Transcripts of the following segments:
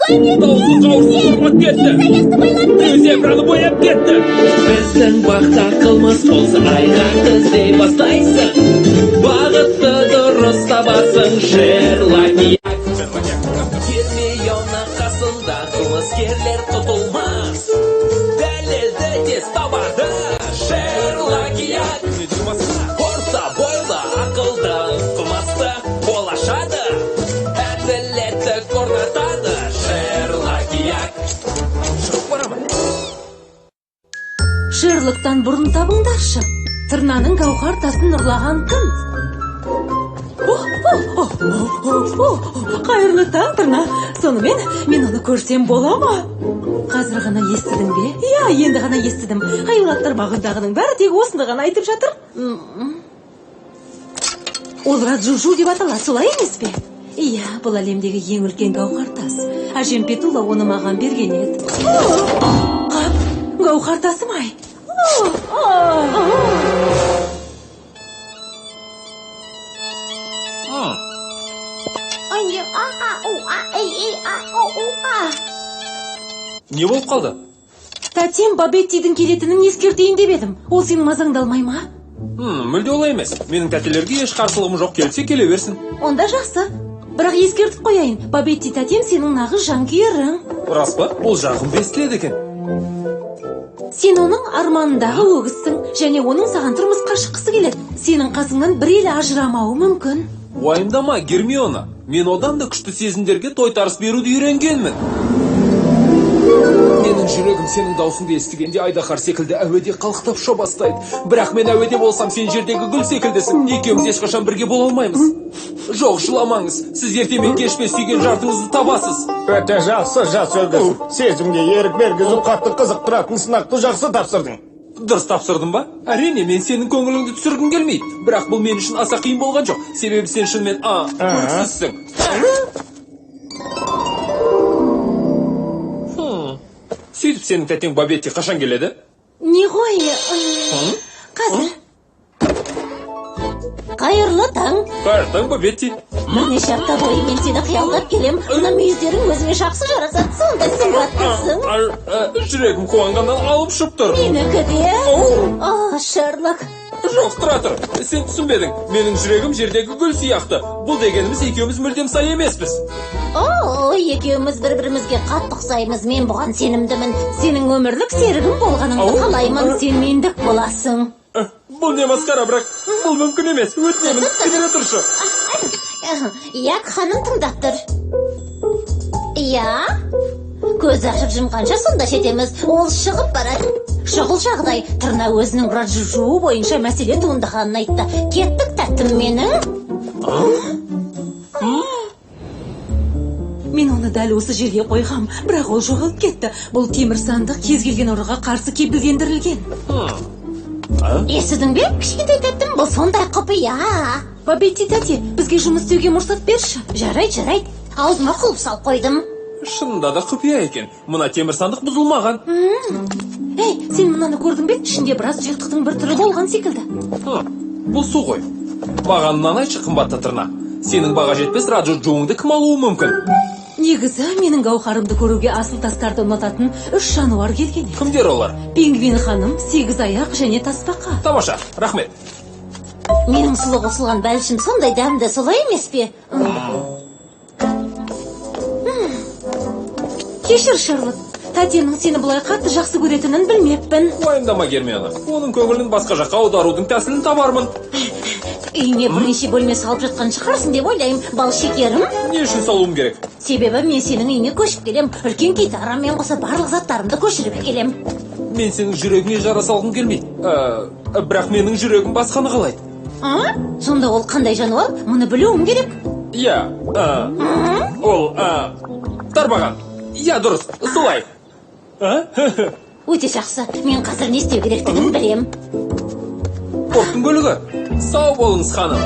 Даусы қауырсыз от кетті. Зебраны бояп кетті. Біздің бақта қылмыс болса айғақты іздей бастайсың. Бағытты дұрыс табасың, Шерлок. Келмей оны қасында қылмыскерлер тұтылмас. Дәлелді тез табады, Шерлок. Орта бойлы ақылды қылмысты болашады. Әділетті орнатады, Шерлок. Шығып барамын. Шерлоктан бұрын табыңдаршы. Тырнаның гауһар тасын ұрлаған кім? Қайырлы таң, Тырна. Сонымен мен оны көрсем бола ма? Қазір ғана естідің бе? Иә, енді ғана естідім. Хайуанаттар бағындағының бәрі тек осында ғана айтып жатыр. Ол Раджужу деп аталады, солай емес пе? Иә, бұл әлемдегі ең үлкен гауһар тас. Әжем Петула оны маған берген еді. Қап, гауһар тасым ай. Не болып қалды? Тәтем Бабеттидің келетінін ескертейін деп едім. Ол сенің мазаңды алмай ма? Мүлде олай емес. Менің тәтелерге еш қарсылығым жоқ, келсе келе берсін. Онда жақсы. Бірақ ескертіп қояйын. Бабетти тәтем сенің нағыз жанкүйерің. Рас па? Ол жағын естіледі екен. Сен оның арманындағы өгізсің, және оның саған тұрмысқа шыққысы келеді. Сенің қасыңнан бір елі ажырамауы мүмкін. Уайымдама, Гермиона. Мен одан да күшті сезімдерге тойтарыс беруді үйренгенмін. Менің жүрегім сенің даусыңды естігенде айдаһар секілді әуеде қалықтап ұша бастайды. Бірақ мен әуеде болсам, сен жердегі гүл секілдісің. Екеуміз ешқашан бірге бола алмаймыз. Жоқ, жыламаңыз. Сіз ертемен кешпес сүйген жартыңызды табасыз. Өте жақсы жас өгіз. Сезімге ерік бергізіп қатты қызықтыратын сынақты жақсы тапсырдың. Дұрыс тапсырдым ба? Әрине, мен сенің көңіліңді түсіргім келмейді. Бірақ бұл мен үшін аса қиын болған жоқ. Себебі сен шынымен көріксізсің. Сөйтіп сенің тәтең Бабетти қашан келеді? Не ғой? Қазір. Қайырлы таң. Қайырлы таң, Бабетти. Бірнеше апта бойы мен сені қиялдап келем. Мына мүйіздерің өзіңе жақсы жарасады, сондай сымбаттысың. Жүрегім қуанғаннан алып ұшып тұр. Менікі де. Шерлок. Жоқ, тұра тұр. Сен түсінбедің. Менің жүрегім жердегі гүл сияқты. Бұл дегеніміз екеуміз мүлдем сай емеспіз. Екеуміз бір-бірімізге қатты ұқсаймыз. Мен бұған сенімдімін. Сенің өмірлік серігім болғаныңды қалаймын. Сен мендік боласың. Бұл не масқара, бірақ бұл мүмкін емес. Өтінемін, кідіре тұршы. Як ханым тыңдап тұр. Иә? Көз ашып жұмғанша сонда жетеміз. Ол шығып барады. Шұғыл жағдай, Тырна өзінің Раджужу бойынша мәселе туындағанын айтты. Кеттік тәттім менің. Мен оны дәл осы жерге қойғам, бірақ ол жоғалып кетті. Бұл темір сандық кез келген ұрыға қарсы кепілдендірілген. Естідің бе? Кішкентай тәттім, бұл сондай құпия. Бабетти тәте, бізге жұмыс істеуге мұрсат берші. Жарайды. Аузыма құлып салып қойдым. Шынында да құпия екен. Мұна темір сандық бұзылмаған. Ей, сен мұнаны көрдің бе? Ішінде біраз жыртықтың бір түрі болған секілді. Бұл су ғой. Бағанынан айтшы, қымбатты Тырна. Сенің баға жетпес Раджужуыңды кім алуы мүмкін? Негізі менің гауһарымды көруге асыл тастарды ұнататын 3 жануар келген. Кімдер олар? Пингвин ханым, 8 аяқ және тасбақа. Тамаша, рахмет. Менің сұлы қосылған бәлшім сондай дәмді, солай емес пе? Кешір, Шерлок. Тәтенің сені бұлай қатты жақсы көретінін білмеппін. Уайымдама, Гермиона. Оның көңілін басқа жаққа аударудың тәсілін табармын. Үйіне бірнеше бөлме салып жатқан шығарсың деп ойлаймын, бал шекерім. Не үшін салуым керек? Себебі мен сенің үйіне көшіп келем. Үлкен гитарамен қоса барлық заттарымды көшіріп келем. Мен сенің жүрегіңе жара салғым келмейді. Бірақ менің жүрегім басқаны қалайды. Сонда ол қандай жануар? Мұны білуім керек. Иә, ол тарбаған. Иә, дұрыс, солай. Өте жақсы, мен қазір не істеу керектігін білем. Порттың бөлігі. Сау болыңыз, ханым.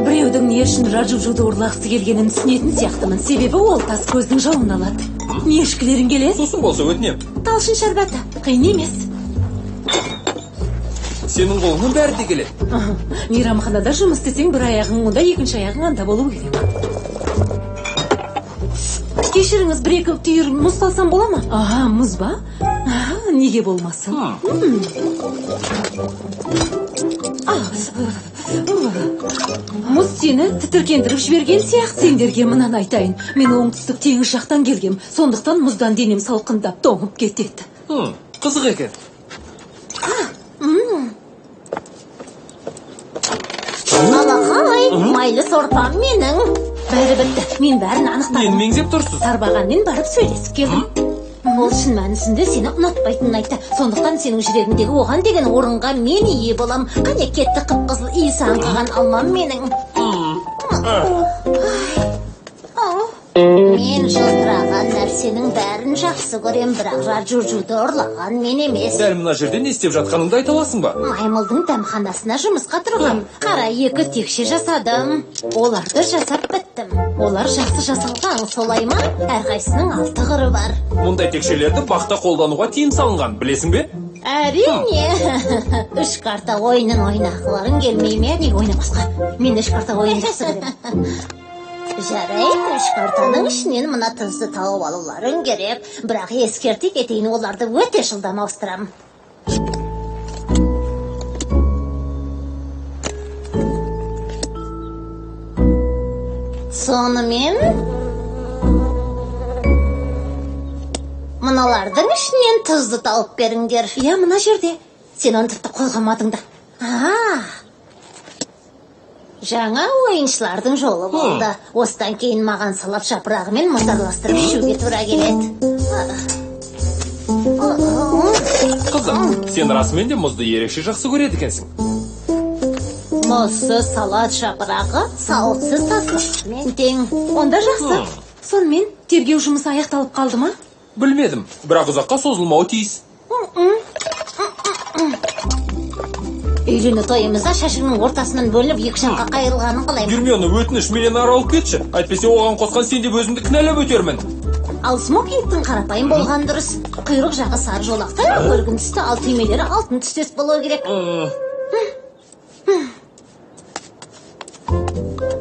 Біреудің не үшін Раджужуды ұрлағысы келгенін түсінетін сияқтымын. Себебі ол тас көздің жауын алады. Не ішкілерің келеді? Сусын болса өтінем. Талшын шәрбәті, қиын емес. Сенің қолыңның бәрі де келеді. Мейрамханада жұмыс істесең, бір аяғың онда, екінші аяғың анда болу керек. Кешіріңіз, бір-екі түйір мұз салсам бола ма? Мұз ба? Неге болмасын? Мұз сені тітіркендіріп жіберген сияқты. Сендерге мынаны айтайын. Мен оңтүстік теңіз жақтан келгем. Сондықтан мұздан денем салқындап тоңып кетеді. Қызық екен. Алақай, майлы сорпам менің. Бәрі бітті. Мен бәрін анықтадым. Нені меңзеп тұрсыз? Сарбағанмен барып сөйлесіп келдім. Ол шын мәнісінде сені ұнатпайтынын айтты. Сондықтан сенің жүрегіңдегі оған деген орынға мен ие болам. Қане кетті қып-қызыл иісі аңқыған алмам менің. Мен жылтыраған нәрсенің бәрін жақсы көрем, бірақ жар-жұржуды ұрлаған мен емес. Дәл мына жерде не істеп жатқаныңды айта аласың ба? Маймылдың дәмханасына жұмысқа тұрғам. Қара 2 текше жасадым. Оларды жасап біттім. Олар жақсы жасалған, солай ма? Әрқайсының 6 қыры бар. Мұндай текшелерді бақта қолдануға тиым салынған, білесің бе? Әрине. 3 карта ойынын ойнақыларың келмей ме? Неге ойнамасқа? Мен 3 карта ойын жақсы көрем. Жарайды, 3 картаның ішінен мына тұзды тауып алуларың керек. Бірақ ескерте кетейін, оларды өте жылдам ауыстырам. Сонымен мыналардың ішінен тұзды тауып беріңдер. Иә, мына жерде. Сен оны тіпті қойғамадың да. Жаңа ойыншылардың жолы болды. Осыдан кейін маған салат жапырағымен мұз араластырып ішуге тура келеді. Қызым, сен расымен де мұзды ерекше жақсы көреді екенсің. Мұзсыз салат жапырағы сауытсыз тасымен тең. Онда жақсы. Сонымен тергеу жұмысы аяқталып қалды ма? Білмедім, бірақ ұзаққа созылмауы тиіс. Үйлену тойымызда шашыңның ортасынан бөлініп 2 жаққа қайырылғанын қалаймын. Гермиона, өтініш, менен ары алып кетші. Әйтпесе оған қосқан сен деп өзімді кінәлап өтермін. Ал смокингтің қарапайым болған дұрыс. Құйрық жағы сары жолақты, көргін түсті, ал түймелері алтын түстес болуы керек.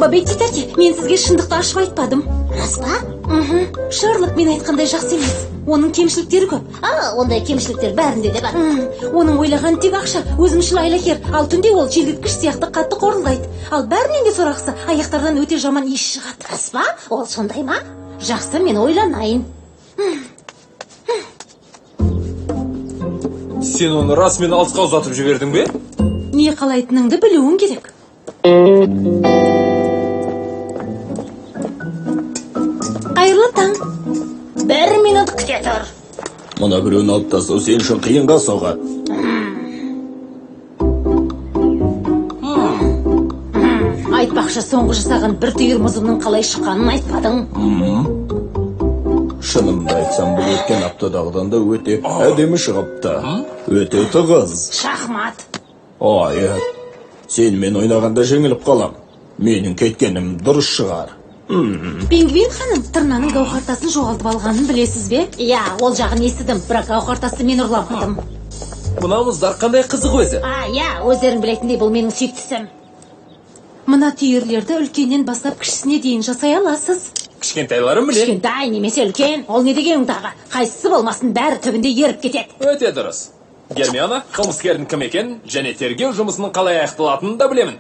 Бабек Титаки, мен сізге шындықты ашып айтпадым. Рас па? Шарлық мен айтқандай жақсы емес. Оның кемшіліктері көп. Ондай кемшіліктер бәрінде де бар. Оның ойлаған тек ақша, өзімшіл айлакер. Ал түнде ол желдеткіш сияқты қатты қорылдайды. Ал бәрінен де сорақысы, аяқтардан өте жаман иіс шығады. Рас па? Ол сондай ма? Жақсы, мен ойланайын. Сен оны расымен алысқа ұзатып жібердің бе? Не қалайтыныңды білуің керек. Қайырлы таң. 1 минут күте тұр. Мұна біреуін алып тастау сен үшін қиынға соғады. Айтпақшы, соңғы жасаған 1 түйір мұзымның қалай шыққанын айтпадың. Шынымды айтсам, бұл өткен аптадағыдан да өте әдемі шығыпты. Өте тығыз. Шахмат. Сен мен ойнағанда жеңіліп қалам. Менің кеткенім дұрыс шығар. Пингвин ханым, тырнаның гауһартасын жоғалтып алғанын білесіз бе? Иә, ол жағын естідім, бірақ гауһартасты мен ұрламадым. Мына мұздар қандай қызық өзі. Иә, өздерің білетіндей бұл менің сүйіктісім. Мына түйірлерді үлкеннен бастап кішісіне дейін жасай аласыз. Кішкентайларым біле. Кішкентай немесе үлкен, ол не дегенің тағы? Қайсысы болмасын, бәрі түбінде еріп кетеді. Өте дұрыс. Гермиона, қылмыскердің кім екен, және тергеу жұмысының қалай аяқталатынын да білемін.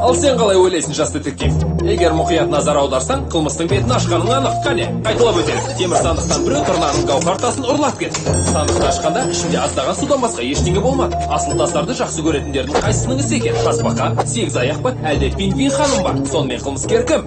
Ал сен қалай ойлайсың, жас детектив? Егер мұқият назар аударсаң, қылмыстың бетін ашқаның анық. Қане, қайталап өтелік. Темір сандықтан біреу тырнаның гауһартасын ұрлап кетті. Сандықты ашқанда ішінде аздаған судан басқа ештеңе болмады. Асыл тастарды жақсы көретіндердің қайсысының ісі екен? Тасбақа, сегіз аяқ па, әлде пингвин ханым ба? Сонымен қылмыскер кім?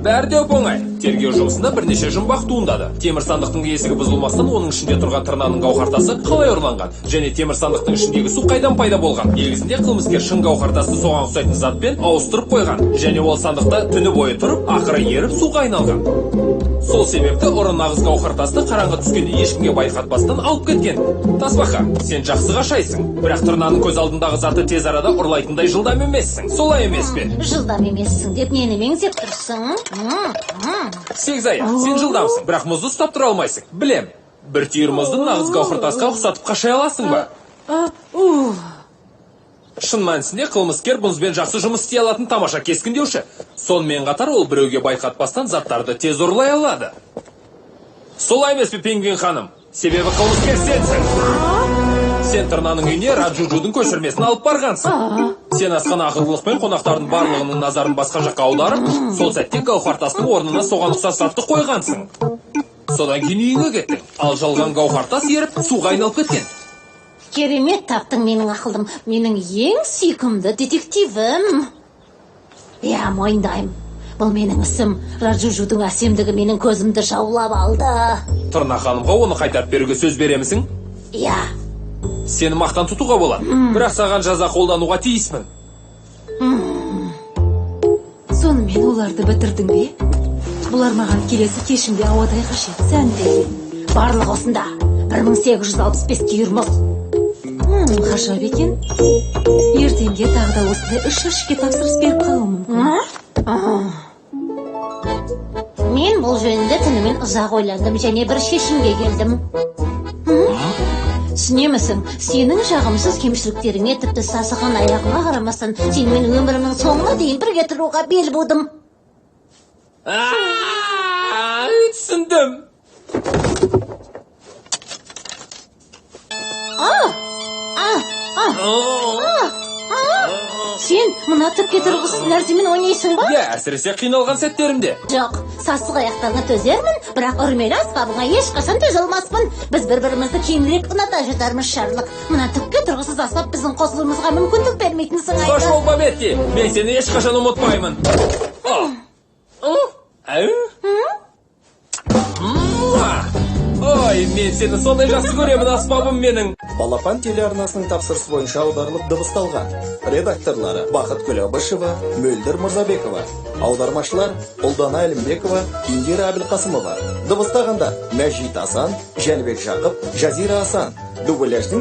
Бәрі де оңай. Тергеу жұмысында бірнеше жұмбақ туындады. Темір сандықтың есігі бұзылмастан, оның ішінде тұрған тырнаның гауһартасы қалай ұрланған, және темір сандықтың ішіндегі су қайдан пайда болған. Негізінде қылмыскер шын гауһартасты соған ұқсайтын затпен ауыстырып қойған, және ол сандықта түні бойы тұрып, ақыры еріп суға айналған. Сол себепті ұры нағыз гауһартасты қараңғы түскенде ешкімге байқатпастан алып кеткен. Тасбақа, сен жақсы қашайсың, бірақ тырнаның көз алдындағы заты тез арада ұрлайтындай жылдам емессің. Солай емес пе? Жылдам емессің деп нені меңзеп тұрсың? Сегізаяқ, сен жылдамсың, бірақ мұзды ұстап тұра алмайсың. Білем, бір түйір мұзды нағыз гауһартасқа ұқсатып қашай аласың ба? Шын мәнісінде қылмыскер мұзбен жақсы жұмыс істей алатын тамаша кескіндеуші. Сонымен қатар ол біреуге байқатпастан заттарды тез ұрлай алады. Солай емес пе, пингвин ханым? Себебі қылмыскер сенсің. Сен тырнаның үйіне Раджуджудың көшірмесін алып барғансың. Сен асқан ақылдылықпен қонақтардың барлығының назарын басқа жаққа аударып, сол сәтте гауһартастың орнына соған ұқсас затты қойғансың. Содан кейін үйіңе кеттің, ал жалған гауһартас еріп суға айналып кеткен. Керемет таптың менің ақылдым, менің ең сүйкімді детективім. Я, мойындаймын. Бұл менің ісім. Раджуджудың әсемдігі менің көзімді жаулап алды. Тырна ханымға оны қайтарып беруге сөз беремісің? Я. Сені мақтан тұтуға болады, бірақ саған жаза қолдануға тиіспін. Сонымен оларды бітірдің бе? Бұлар маған келесі кешімде ауадай қажет, сәнде. Барлық осында 1865 түйір мұз. Ғажап екен. Ертеңге тағы да осындай үш ішке тапсырыс беріп қалуым мүмкін. Мен бұл жөнінде түнімен ұзақ ойландым және бір шешімге келдім. Түсінемісің, сенің жағымсыз кемшіліктеріңе тіпті сасыған аяғыма қарамастан, сенімен өмірімнің соңына дейін бірге тұруға бел будым. Түсіндім. Сен мына түпке тұрғысыз нәрсемен ойнайсың ба? Иә, әсіресе қиналған сәттерімде. Жоқ, сасық аяқтарына төзермін, бірақ үрмелі аспабыңа ешқашан төзе алмаспын. Біз бір-бірімізді кейінірек ұната жатармыз, Шарлық. Мына түпке тұрғысыз аспап біздің қосылуымызға мүмкіндік бермейтін сыңайлы. Қош бол, Бабетти, мен сені ешқашан ұмытпаймын. Ой, мен сені сондай жақсы көремін, аспабым менің. Балапан телеарнасының тапсырысы бойынша аударылып дыбысталған. Редакторлары Бақыт Күләбышева, Мөлдір Мырзабекова. Аудармашылар Ұлдана Әлімбекова, Индира Әбілқасымова. Дыбыстағандар Мәжит Асан, Жәнібек Жақып, Жазира Асан. Дубляждың